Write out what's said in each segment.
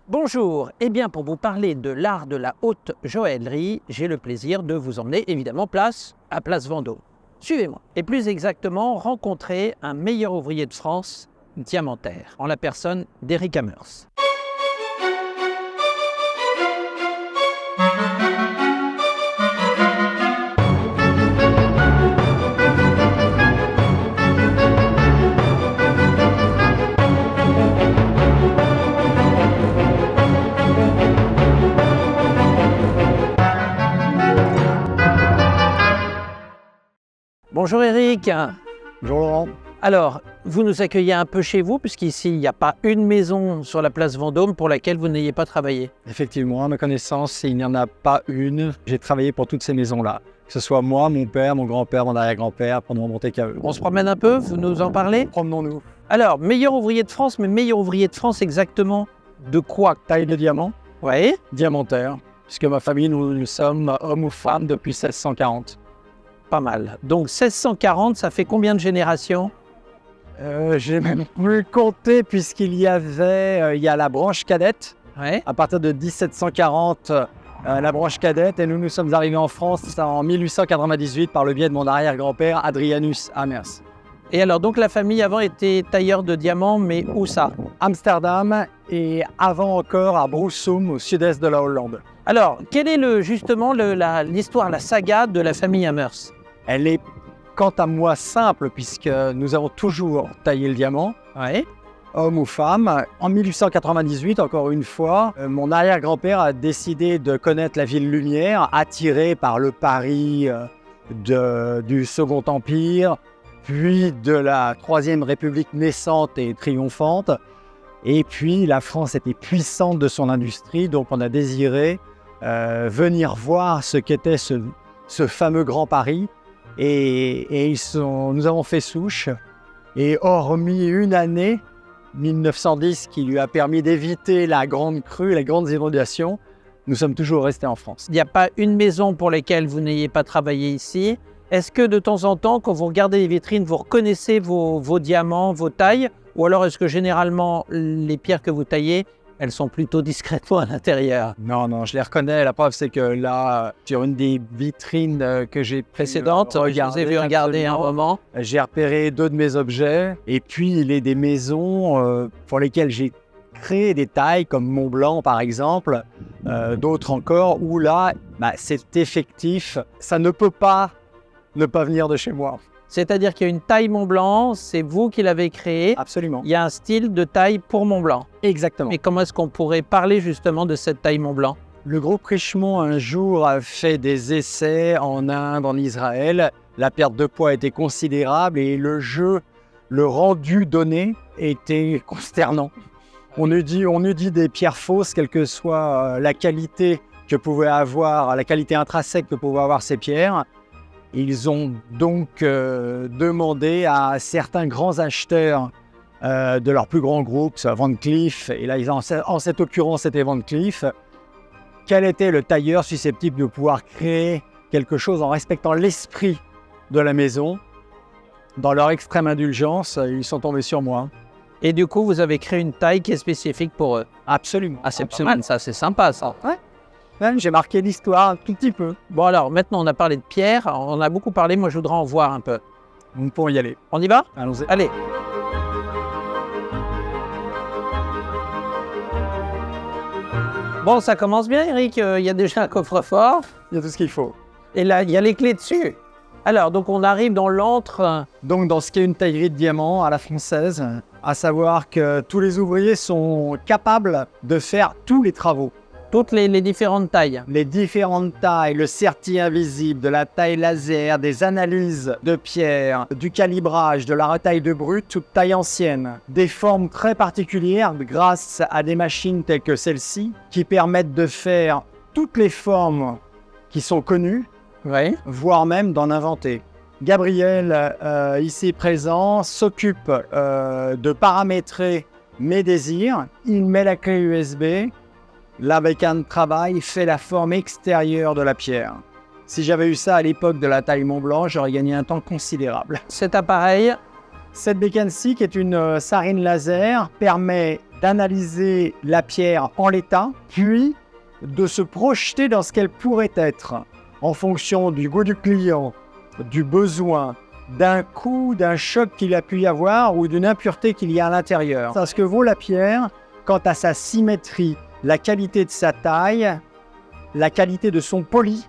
Bonjour, eh bien pour vous parler de l'art de la haute joaillerie, j'ai le plaisir de vous emmener évidemment à Place Vendôme. Suivez-moi. Et plus exactement, rencontrer un meilleur ouvrier de France, diamantaire, en la personne d'Eric Hamers. Bonjour Eric. Bonjour Laurent. Alors, vous nous accueillez un peu chez vous, puisqu'ici, il n'y a pas une maison sur la place Vendôme pour laquelle vous n'ayez pas travaillé. Effectivement, à ma connaissance, il n'y en a pas une. J'ai travaillé pour toutes ces maisons-là. Que ce soit moi, mon père, mon grand-père, mon arrière-grand-père, pour ne remonter qu'à eux. On se promène un peu, vous nous en parlez? Promenons-nous. Alors, meilleur ouvrier de France, mais meilleur ouvrier de France exactement de quoi? Taille de diamant, Oui. diamantaire, puisque ma famille, nous sommes hommes ou femmes depuis 1640. Pas mal. Donc 1640, ça fait combien de générations? J'ai même plus compté, puisqu'il y avait il y a la branche cadette. Oui. À partir de 1740, la branche cadette, et nous sommes arrivés en France en 1898 par le biais de mon arrière-grand-père Adrianus Hamers. Et alors, donc la famille avant était tailleur de diamants, mais où ça? Amsterdam et avant encore à Broussoum, au sud-est de la Hollande. Alors, quelle est justement l'histoire, la saga de la famille Hamers? Elle est, quant à moi, simple, puisque nous avons toujours taillé le diamant, Oui. homme ou femme. En 1898, encore une fois, mon arrière-grand-père a décidé de connaître la ville lumière, attiré par le Paris du Second Empire, puis de la Troisième République naissante et triomphante. Et puis, la France était puissante de son industrie, donc on a désiré venir voir ce qu'était ce fameux Grand Paris. Et nous avons fait souche. Et hormis une année, 1910, qui lui a permis d'éviter la grande crue, les grandes inondations, nous sommes toujours restés en France. Il n'y a pas une maison pour laquelle vous n'ayez pas travaillé ici. Est-ce que de temps en temps, quand vous regardez les vitrines, vous reconnaissez vos diamants, vos tailles? Ou alors est-ce que généralement, les pierres que vous taillez, elles sont plutôt discrètement à l'intérieur? Non, je les reconnais. La preuve, c'est que là, sur une des vitrines que j'ai Précédentes, je vous ai vu regarder un moment. J'ai repéré deux de mes objets. Et puis, il est des maisons pour lesquelles j'ai créé des tailles, comme Mont Blanc par exemple, d'autres encore, où là, c'est effectif. Ça ne peut pas ne pas venir de chez moi. C'est-à-dire qu'il y a une taille Mont Blanc, c'est vous qui l'avez créée. Absolument. Il y a un style de taille pour Mont Blanc. Exactement. Mais comment est-ce qu'on pourrait parler justement de cette taille Mont Blanc? Le groupe Richemont, un jour, a fait des essais en Inde, en Israël. La perte de poids était considérable et le rendu donné était consternant. On eût dit des pierres fausses, quelle que soit la qualité la qualité intrinsèque que pouvaient avoir ces pierres. Ils ont donc demandé à certains grands acheteurs de leur plus grand groupe, Van Cleef, et là, en cette occurrence, c'était Van Cleef, quel était le tailleur susceptible de pouvoir créer quelque chose en respectant l'esprit de la maison. Dans leur extrême indulgence, ils sont tombés sur moi. Et du coup, vous avez créé une taille qui est spécifique pour eux? Absolument. Ah, c'est pas mal, ça, c'est sympa, ça. Ouais. Même, j'ai marqué l'histoire un tout petit peu. Bon alors, maintenant on a parlé de pierre, on a beaucoup parlé, moi je voudrais en voir un peu. Nous pouvons y aller. On y va? Allons-y. Allez. Bon, ça commence bien Eric, il y a déjà un coffre-fort. Il y a tout ce qu'il faut. Et là, il y a les clés dessus. Alors, donc on arrive dans l'antre. Donc dans ce qu'est une taillerie de diamant à la française, à savoir que tous les ouvriers sont capables de faire tous les travaux. Toutes les différentes tailles. Les différentes tailles, le serti invisible, de la taille laser, des analyses de pierre, du calibrage, de la retaille de brut, toute taille ancienne. Des formes très particulières grâce à des machines telles que celle-ci qui permettent de faire toutes les formes qui sont connues, Oui. voire même d'en inventer. Gabriel, ici présent, s'occupe de paramétrer mes désirs. Il met la clé USB. La bécane de travail fait la forme extérieure de la pierre. Si j'avais eu ça à l'époque de la taille Mont Blanc, j'aurais gagné un temps considérable. Cet appareil, Cette bécane-ci, qui est une sarine laser, permet d'analyser la pierre en l'état, puis de se projeter dans ce qu'elle pourrait être en fonction du goût du client, du besoin, d'un coup, d'un choc qu'il a pu y avoir ou d'une impureté qu'il y a à l'intérieur. C'est ce que vaut la pierre quant à sa symétrie, la qualité de sa taille, la qualité de son poli.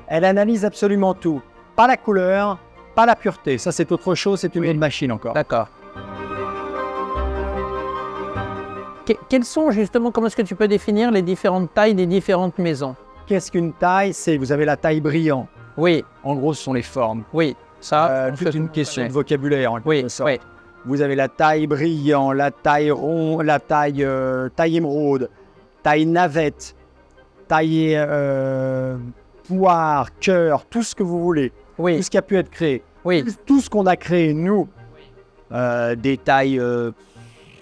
Elle analyse absolument tout. Pas la couleur, pas la pureté. Ça, c'est autre chose, c'est une autre machine encore. D'accord. Quelles sont justement, comment est-ce que tu peux définir les différentes tailles des différentes maisons? Qu'est-ce qu'une taille? Vous avez la taille brillant. Oui, En gros, ce sont les formes. oui, ça. Toute une question de vocabulaire. En Oui, quelque sorte. oui. Vous avez la taille brillant, la taille rond, la taille émeraude, taille navette, taille poire, cœur, tout ce que vous voulez. Oui, Tout ce qui a pu être créé. oui. Tout ce qu'on a créé, nous, des tailles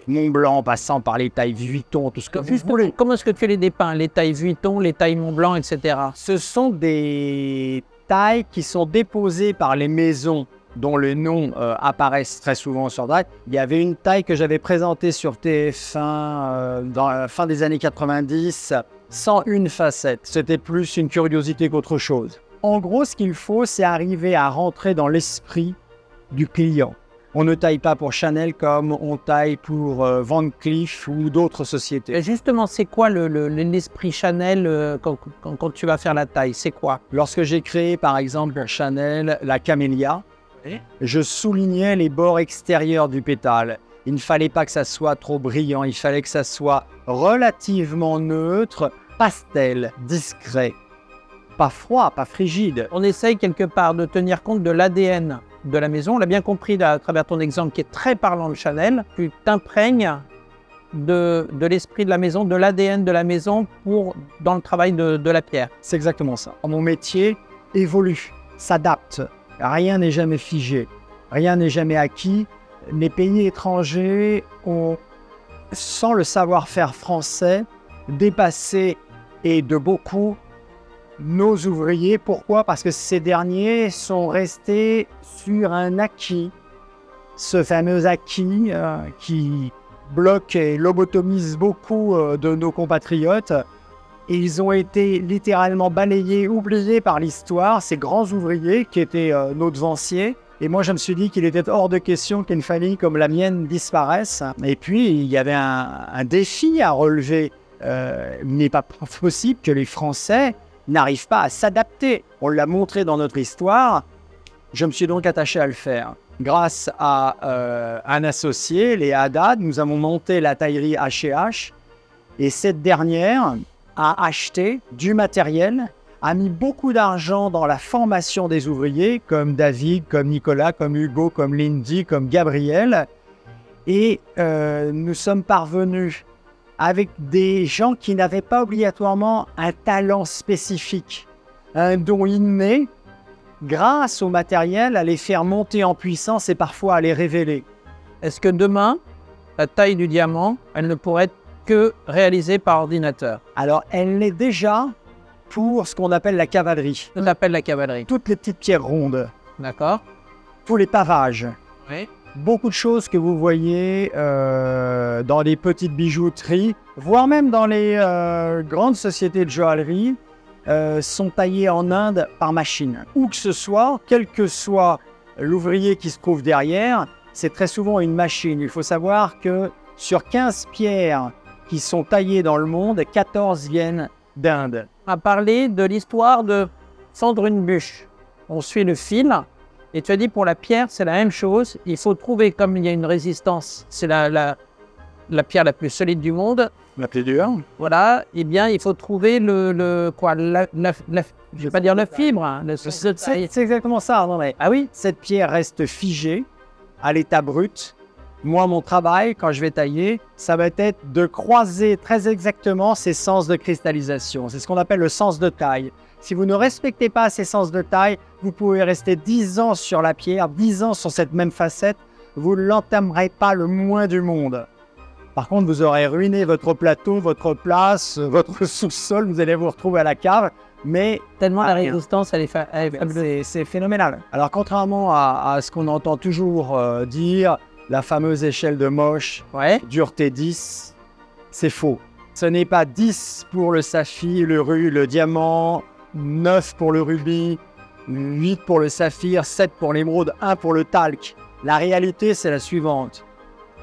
Mont Blanc, passant par les tailles Vuitton, tout ce que vous Justement, voulez. comment est-ce que tu les dépeins? Les tailles Vuitton, les tailles Mont Blanc, etc. Ce sont des tailles qui sont déposées par les maisons dont les noms apparaissent très souvent sur Drive. Il y avait une taille que j'avais présentée sur TF1 dans la fin des années 90, 101 facettes. C'était plus une curiosité qu'autre chose. En gros, ce qu'il faut, c'est arriver à rentrer dans l'esprit du client. On ne taille pas pour Chanel comme on taille pour Van Cleef ou d'autres sociétés. Et justement, c'est quoi l'esprit Chanel quand tu vas faire la taille? C'est quoi? Lorsque j'ai créé par exemple pour Chanel la camélia, je soulignais les bords extérieurs du pétale. Il ne fallait pas que ça soit trop brillant, il fallait que ça soit relativement neutre, pastel, discret. Pas froid, pas frigide. On essaye quelque part de tenir compte de l'ADN de la maison. On l'a bien compris à travers ton exemple qui est très parlant de Chanel. Tu t'imprègnes de l'esprit de la maison, de l'ADN de la maison dans le travail de la pierre. C'est exactement ça. Mon métier évolue, s'adapte. Rien n'est jamais figé, rien n'est jamais acquis. Les pays étrangers ont, sans le savoir-faire français, dépassé et de beaucoup nos ouvriers. Pourquoi? Parce que ces derniers sont restés sur un acquis, ce fameux acquis qui bloque et lobotomise beaucoup de nos compatriotes. Et ils ont été littéralement balayés, oubliés par l'histoire, ces grands ouvriers qui étaient nos devanciers. Et moi, je me suis dit qu'il était hors de question qu'une famille comme la mienne disparaisse. Et puis, il y avait un défi à relever. Il n'est pas possible que les Français n'arrivent pas à s'adapter. On l'a montré dans notre histoire. Je me suis donc attaché à le faire. Grâce à un associé, Léa Haddad, nous avons monté la taillerie H&H. Et cette dernière a acheté du matériel, a mis beaucoup d'argent dans la formation des ouvriers, comme David, comme Nicolas, comme Hugo, comme Lindy, comme Gabriel. Et nous sommes parvenus avec des gens qui n'avaient pas obligatoirement un talent spécifique, un don inné, grâce au matériel, à les faire monter en puissance et parfois à les révéler. Est-ce que demain, la taille du diamant, elle ne pourrait être que réalisée par ordinateur? Alors, elle l'est déjà pour ce qu'on appelle la cavalerie. On appelle la cavalerie. Toutes les petites pierres rondes, D'accord? tous les pavages. Oui. Beaucoup de choses que vous voyez dans les petites bijouteries, voire même dans les grandes sociétés de joaillerie, sont taillées en Inde par machine. Où que ce soit, quel que soit l'ouvrier qui se trouve derrière, c'est très souvent une machine. Il faut savoir que sur 15 pierres qui sont taillées dans le monde, 14 viennent d'Inde. On a parlé de l'histoire de fendre une bûche. On suit le fil. Et tu as dit pour la pierre, c'est la même chose. Il faut trouver, comme il y a une résistance, c'est la pierre la plus solide du monde. La plus dure. Voilà, eh bien, il faut trouver je vais pas dire la fibre. Hein, C'est exactement ça. Non, mais ah oui? cette pierre reste figée à l'état brut. Moi, mon travail, quand je vais tailler, ça va être de croiser très exactement ces sens de cristallisation. C'est ce qu'on appelle le sens de taille. Si vous ne respectez pas ces sens de taille, vous pouvez rester 10 ans sur la pierre, 10 ans sur cette même facette, vous ne l'entamerez pas le moins du monde. Par contre, vous aurez ruiné votre plateau, votre place, votre sous-sol, vous allez vous retrouver à la cave, mais tellement la résistance, elle est fabuleuse. c'est phénoménal. Alors, contrairement à ce qu'on entend toujours dire, la fameuse échelle de Mohs, Ouais. dureté 10, c'est faux. Ce n'est pas 10 pour le saphir, le diamant, 9 pour le rubis, 8 pour le saphir, 7 pour l'émeraude, 1 pour le talc. La réalité, c'est la suivante.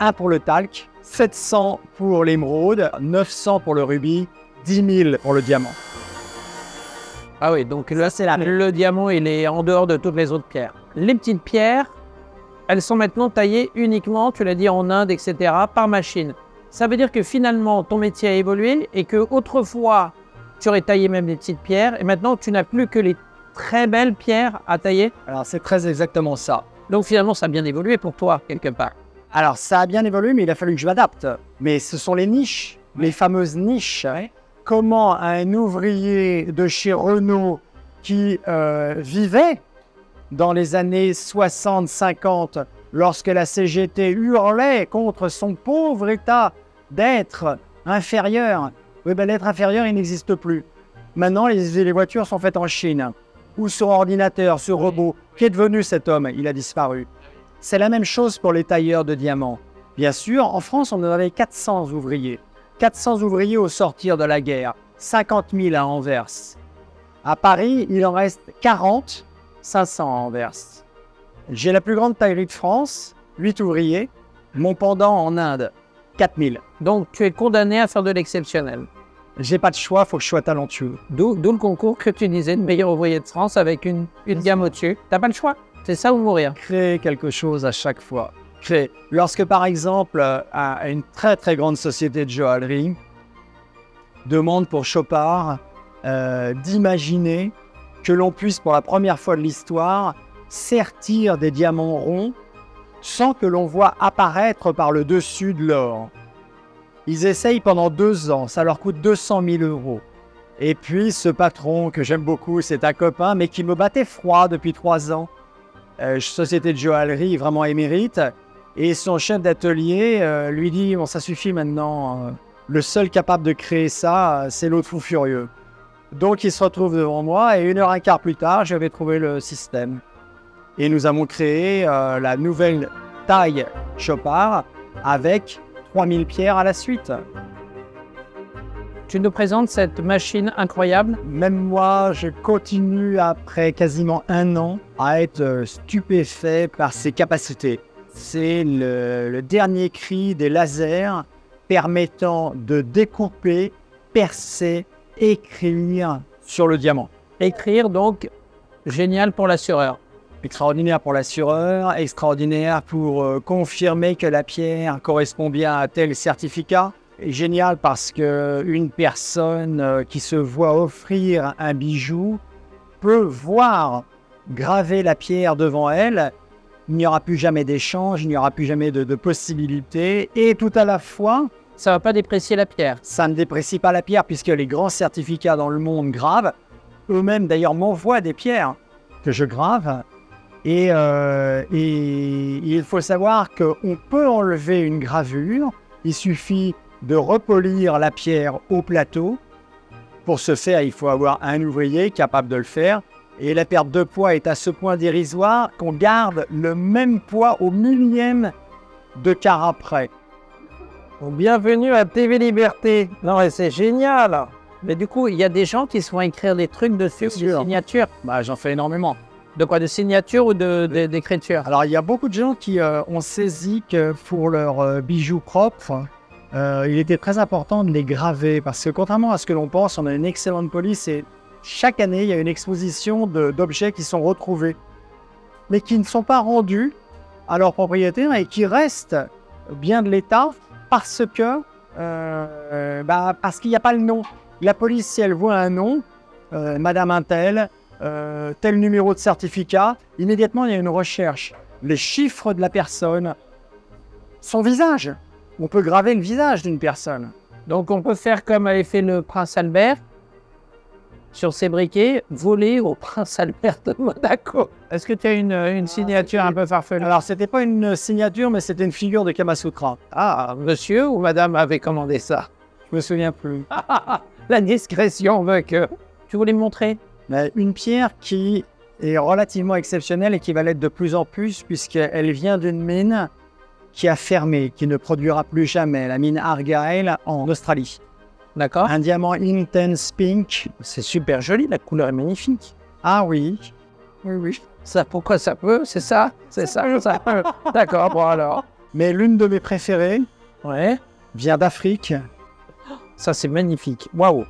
1 pour le talc, 700 pour l'émeraude, 900 pour le rubis, 10 000 pour le diamant. Ah oui, donc là, c'est la règle. le diamant, il est en dehors de toutes les autres pierres. Les petites pierres, elles sont maintenant taillées uniquement, tu l'as dit, en Inde, etc., par machine. Ça veut dire que finalement, ton métier a évolué et que autrefois, tu aurais taillé même les petites pierres et maintenant, tu n'as plus que les très belles pierres à tailler. Alors, c'est très exactement ça. Donc finalement, ça a bien évolué pour toi, quelque part. Alors, ça a bien évolué, mais il a fallu que je m'adapte. Mais ce sont les niches, les fameuses niches. Comment un ouvrier de chez Renault qui vivait dans les années 60-50, lorsque la CGT hurlait contre son pauvre état d'être inférieur, oui, ben, l'être inférieur, il n'existe plus. Maintenant, les voitures sont faites en Chine, ou sur ordinateur, sur robot. Qu'est devenu cet homme? Il a disparu. C'est la même chose pour les tailleurs de diamants. Bien sûr, en France, on en avait 400 ouvriers. 400 ouvriers au sortir de la guerre, 50 000 à Anvers. À Paris, il en reste 40, 500 à Anvers. J'ai la plus grande taillerie de France, 8 ouvriers. Mon pendant en Inde, 4 000. Donc tu es condamné à faire de l'exceptionnel. J'ai pas de choix, il faut que je sois talentueux. D'où le concours que tu disais de meilleur ouvrier de France avec une gamme au-dessus. T'as pas le choix, c'est ça ou mourir. Créer quelque chose à chaque fois. Créer. Lorsque par exemple, une très très grande société de joaillerie demande pour Chopard d'imaginer que l'on puisse pour la première fois de l'histoire sertir des diamants ronds sans que l'on voit apparaître par le dessus de l'or. Ils essayent pendant 2 ans, ça leur coûte 200 000 €. Et puis ce patron que j'aime beaucoup, c'est un copain, mais qui me battait froid depuis 3 ans. Société de joaillerie vraiment émérite. Et son chef d'atelier lui dit « Bon, ça suffit maintenant, le seul capable de créer ça, c'est l'autre fou furieux. » Donc il se retrouve devant moi et 1h15 plus tard, j'avais trouvé le système. Et nous avons créé la nouvelle taille Chopard avec 3000 pierres à la suite. Tu nous présentes cette machine incroyable. Même moi, je continue après quasiment 1 an à être stupéfait par ses capacités. C'est le dernier cri des lasers permettant de découper, percer, écrire sur le diamant. Écrire donc, génial pour l'assureur. Extraordinaire pour l'assureur, extraordinaire pour confirmer que la pierre correspond bien à tel certificat. Et génial parce qu'une personne qui se voit offrir un bijou peut voir graver la pierre devant elle. Il n'y aura plus jamais d'échange, il n'y aura plus jamais de possibilité. Et tout à la fois, Ça ne va pas déprécier la pierre. ça ne déprécie pas la pierre puisque les grands certificats dans le monde gravent. Eux-mêmes d'ailleurs m'envoient des pierres que je grave. Et il faut savoir qu'on peut enlever une gravure. Il suffit de repolir la pierre au plateau. Pour ce faire, il faut avoir un ouvrier capable de le faire. Et la perte de poids est à ce point dérisoire qu'on garde le même poids au millième de quart après. Bienvenue à TV Liberté. Non, mais c'est génial. Mais du coup, il y a des gens qui se font écrire des trucs dessus, Bien des sûr. signatures. Bah, j'en fais énormément. De quoi? De signatures ou d'écriture? Alors, il y a beaucoup de gens qui ont saisi que pour leurs bijoux propres, il était très important de les graver. Parce que contrairement à ce que l'on pense, on a une excellente police et chaque année, il y a une exposition d'objets qui sont retrouvés, mais qui ne sont pas rendus à leurs propriétaires et qui restent bien de l'État parce que parce qu'il n'y a pas le nom. La police, si elle voit un nom, Madame Intel, tel numéro de certificat, immédiatement il y a une recherche. Les chiffres de la personne, son visage. On peut graver le visage d'une personne. Donc on peut faire comme avait fait le prince Albert sur ses briquets, voler au prince Albert de Monaco. Est-ce que tu as une signature un peu farfelue? Alors c'était pas une signature, mais c'était une figure de Kamasutra. Ah, monsieur ou madame avait commandé ça? Je me souviens plus. La discrétion veut que... Tu voulais me montrer? Mais une pierre qui est relativement exceptionnelle et qui va l'être de plus en plus puisqu'elle vient d'une mine qui a fermé, qui ne produira plus jamais, la mine Argyle en Australie. D'accord. Un diamant intense pink. C'est super joli, la couleur est magnifique. Ah oui. Oui, oui. Ça, pourquoi ça peut? C'est ça? C'est ça, ça peut. D'accord, bon alors. Mais l'une de mes préférées Ouais. vient d'Afrique. Ça, c'est magnifique. Waouh.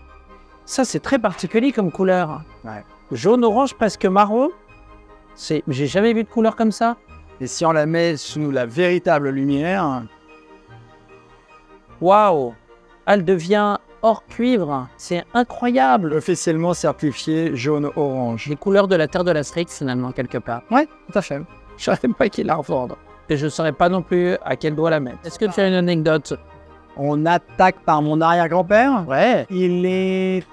Ça, c'est très particulier comme couleur. Ouais. Jaune, orange, presque marron. J'ai jamais vu de couleur comme ça. Et si on la met sous la véritable lumière, Waouh. Elle devient hors cuivre. C'est incroyable. officiellement certifiée jaune-orange. Les couleurs de la terre de l'Astrix, finalement, quelque part. Ouais, tout à fait. Je ne savais pas qui la revendre. Et je ne saurais pas non plus à quel doigt la mettre. Est-ce que tu as une anecdote? On attaque par mon arrière-grand-père. Ouais. Il est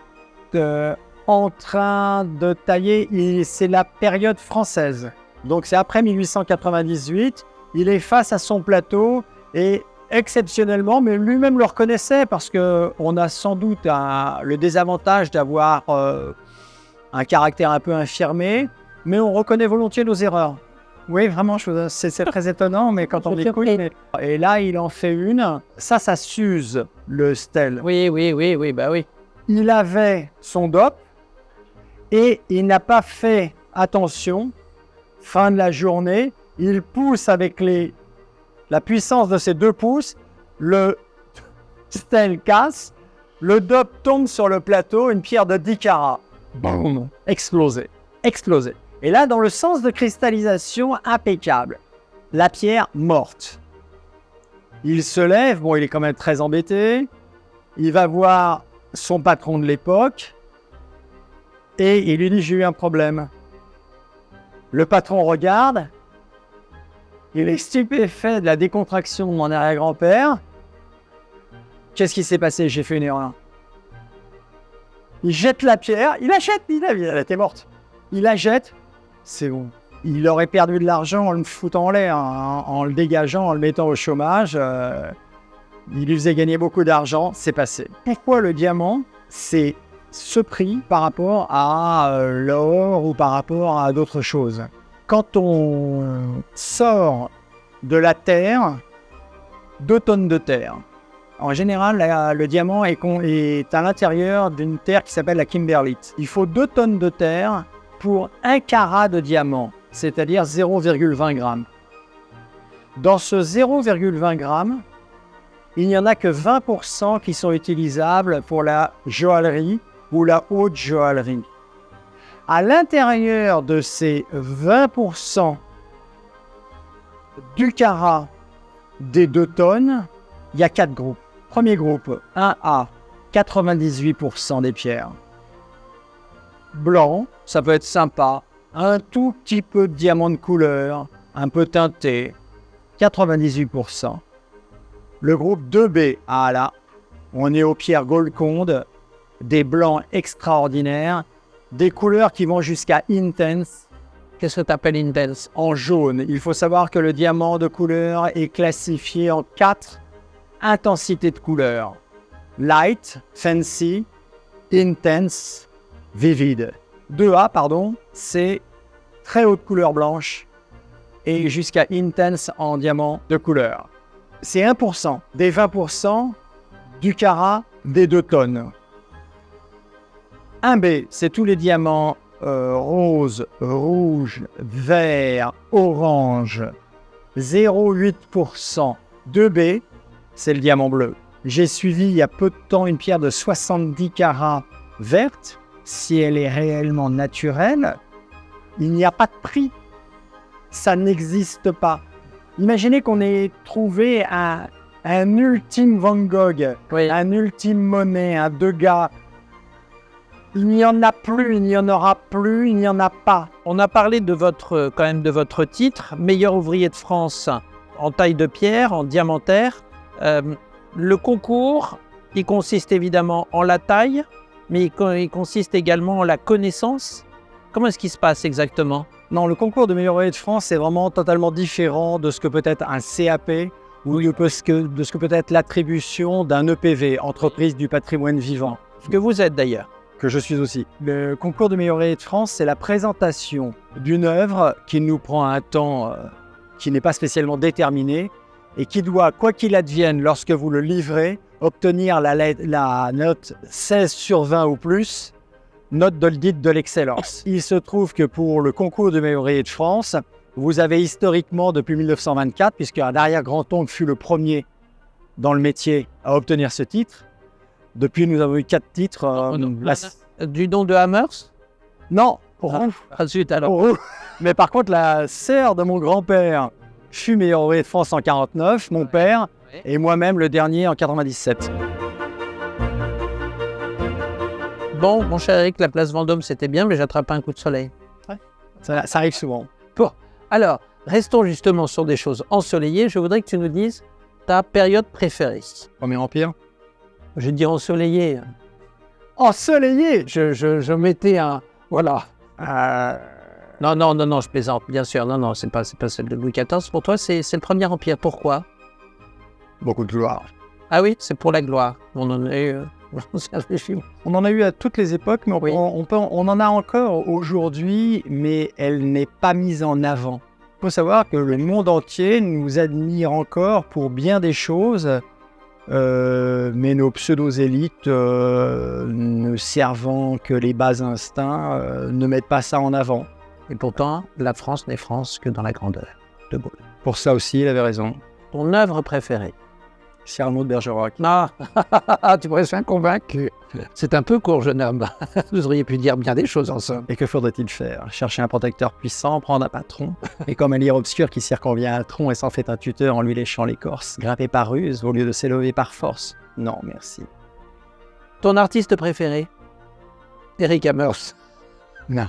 en train de tailler, c'est la période française. Donc c'est après 1898, il est face à son plateau et exceptionnellement, mais lui-même le reconnaissait parce qu'on a sans doute le désavantage d'avoir un caractère un peu infirmé, mais on reconnaît volontiers nos erreurs. Oui, vraiment, c'est très étonnant, mais quand on écoute... Et là, il en fait une. Ça s'use, le stèle. Oui, bah oui. Il avait son dop et il n'a pas fait attention. Fin de la journée, il pousse avec la puissance de ses 2 pouces, le stèle casse, le dop tombe sur le plateau, une pierre de 10 carats. Boum, explosé. Et là, dans le sens de cristallisation impeccable, la pierre morte. Il se lève, bon, il est quand même très embêté. Il va voir son patron de l'époque et il lui dit « J'ai eu un problème ». Le patron regarde, il est stupéfait de la décontraction de mon arrière-grand-père. Qu'est-ce qui s'est passé? J'ai fait une erreur. Il jette la pierre, il achète, elle était morte. Il la jette, c'est bon. Il aurait perdu de l'argent en le foutant en l'air, en le dégageant, en le mettant au chômage. Il lui faisait gagner beaucoup d'argent, c'est passé. Pourquoi le diamant, c'est ce prix par rapport à l'or ou par rapport à d'autres choses? Quand on sort de la terre 2 tonnes de terre, en général, le diamant est à l'intérieur d'une terre qui s'appelle la kimberlite. Il faut 2 tonnes de terre pour 1 carat de diamant, c'est-à-dire 0,20 grammes. Dans ce 0,20 grammes, il n'y en a que 20% qui sont utilisables pour la joaillerie ou la haute joaillerie. À l'intérieur de ces 20% du carat des 2 tonnes, il y a 4 groupes. Premier groupe, 1A, 98% des pierres. Blanc, ça peut être sympa. Un tout petit peu de diamant de couleur, un peu teinté, 98%. Le groupe 2B, ah là, on est aux pierres Golconde, des blancs extraordinaires, des couleurs qui vont jusqu'à intense. Qu'est-ce que tu appelles intense? En jaune. Il faut savoir que le diamant de couleur est classifié en 4 intensités de couleur. Light, fancy, intense, vivid. 2A, pardon, c'est très haute couleur blanche et jusqu'à intense en diamant de couleur. C'est 1% des 20% du carat des 2 tonnes. 1B, c'est tous les diamants rose, rouge, vert, orange. 0,8%. 2B, c'est le diamant bleu. J'ai suivi il y a peu de temps une pierre de 70 carats verte. Si elle est réellement naturelle, il n'y a pas de prix. Ça n'existe pas. Imaginez qu'on ait trouvé un ultime Van Gogh, Oui. un ultime Monet, un Degas. Il n'y en a plus, il n'y en aura plus, il n'y en a pas. On a parlé de votre titre, meilleur ouvrier de France en taille de pierre, en diamantaire. Le concours, il consiste évidemment en la taille, mais il consiste également en la connaissance. Comment est-ce qu'il se passe exactement? Non, le concours de meilleur ouvrier de France est vraiment totalement différent de ce que peut être un CAP ou de ce que peut être l'attribution d'un EPV, entreprise du patrimoine vivant. Ce que vous êtes d'ailleurs. Que je suis aussi. Le concours de meilleur ouvrier de France, c'est la présentation d'une œuvre qui nous prend un temps qui n'est pas spécialement déterminé et qui doit, quoi qu'il advienne lorsque vous le livrez, obtenir la note 16 sur 20 ou plus, note dite de l'excellence. Il se trouve que pour le concours du meilleur ouvrier de France, vous avez historiquement, depuis 1924, puisque un arrière-grand-oncle fut le premier dans le métier à obtenir ce titre. Depuis, nous avons eu 4 titres. Du nom de Hammers? Non, Zut, alors. Roux. Mais par contre, la sœur de mon grand-père fut meilleur ouvrier de France en 49, mon père, et moi-même le dernier en 97. Bon, mon cher Eric, la place Vendôme, c'était bien, mais j'attrape un coup de soleil. Ça arrive souvent. Bon, alors, restons justement sur des choses ensoleillées. Je voudrais que tu nous dises ta période préférée. Premier Empire. Je vais dire ensoleillée. Ensoleillé. Je mettais un... Voilà. Non, je plaisante, bien sûr. Non, c'est pas celle de Louis XIV. Pour toi, c'est le Premier Empire. Pourquoi? Beaucoup de gloire. Ah oui, c'est pour la gloire. On en a eu... On en a eu à toutes les époques, mais Oui. on en a encore aujourd'hui, mais elle n'est pas mise en avant. Il faut savoir que le monde entier nous admire encore pour bien des choses, mais nos pseudo-élites, ne servant que les bas instincts, ne mettent pas ça en avant. Et pourtant, la France n'est France que dans la grandeur de Gaulle. Pour ça aussi, il avait raison. Ton œuvre préférée? Cyrano de Bergerac. Non, tu pourrais se faire convaincre. C'est un peu court, jeune homme. Vous auriez pu dire bien des choses en somme. Et que faudrait-il faire? Chercher un protecteur puissant, prendre un patron, et comme un lierre obscur qui circonvient un tronc et s'en fait un tuteur en lui léchant l'écorce, grimper par ruse au lieu de s'élever par force. Non, merci. Ton artiste préféré? Eric Hammers. Non.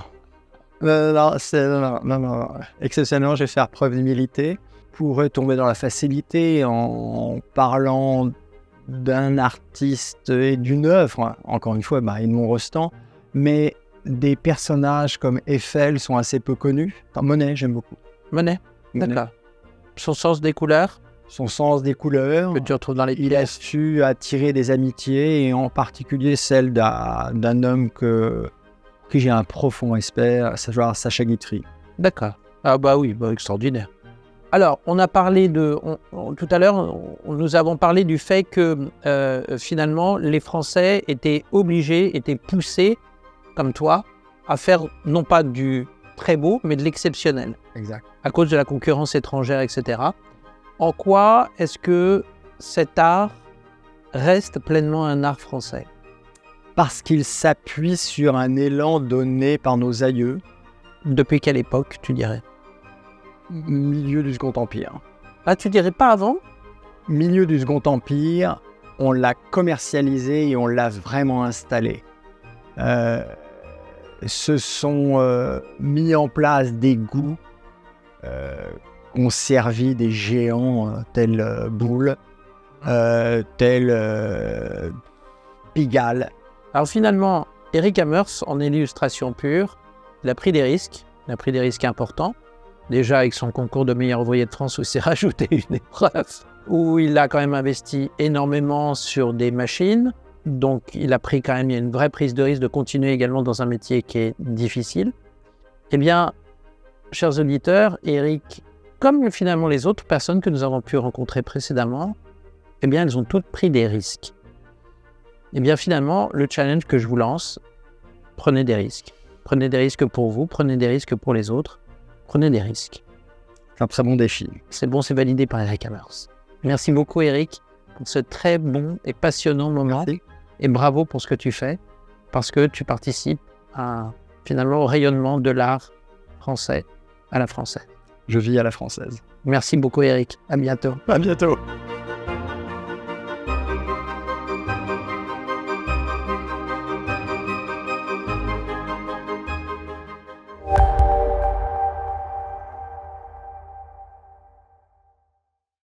Non. Exceptionnellement, je vais faire preuve d'humilité. Pourrait tomber dans la facilité en parlant d'un artiste et d'une œuvre, encore une fois, Edmond Rostand, mais des personnages comme Eiffel sont assez peu connus. Monet, j'aime beaucoup. Monet, d'accord. Son sens des couleurs? Son sens des couleurs. Que tu retrouves dans les Il a pièces. su attirer des amitiés, et en particulier celle d'un homme qui j'ai un profond respect, à savoir Sacha Guitry. D'accord. Ah bah oui, extraordinaire. Alors, on a parlé tout à l'heure, nous avons parlé du fait que finalement, les Français étaient poussés, comme toi, à faire non pas du très beau, mais de l'exceptionnel. Exact. À cause de la concurrence étrangère, etc. En quoi est-ce que cet art reste pleinement un art français? Parce qu'il s'appuie sur un élan donné par nos aïeux. Depuis quelle époque, tu dirais? Milieu du Second Empire. Ah, tu dirais pas avant? Milieu du Second Empire, on l'a commercialisé et on l'a vraiment installé. Se sont mis en place des goûts ont servi des géants tels Boulle, tels Pigalle. Alors finalement, Eric Hammers, en illustration pure, il a pris des risques importants. Déjà avec son concours de meilleur ouvrier de France où il s'est rajouté une épreuve, où il a quand même investi énormément sur des machines. Donc il a pris quand même, il y a une vraie prise de risque de continuer également dans un métier qui est difficile. Eh bien, chers auditeurs, Eric, comme finalement les autres personnes que nous avons pu rencontrer précédemment, eh bien elles ont toutes pris des risques. Eh bien finalement, le challenge que je vous lance, prenez des risques. Prenez des risques pour vous, prenez des risques pour les autres. Prenez des risques. C'est un très bon défi. C'est bon, c'est validé par Eric Hammers. Merci beaucoup Eric pour ce très bon et passionnant moment. Merci. Et bravo pour ce que tu fais, parce que tu participes finalement au rayonnement de l'art français à la française. Je vis à la française. Merci beaucoup Eric, à bientôt. À bientôt.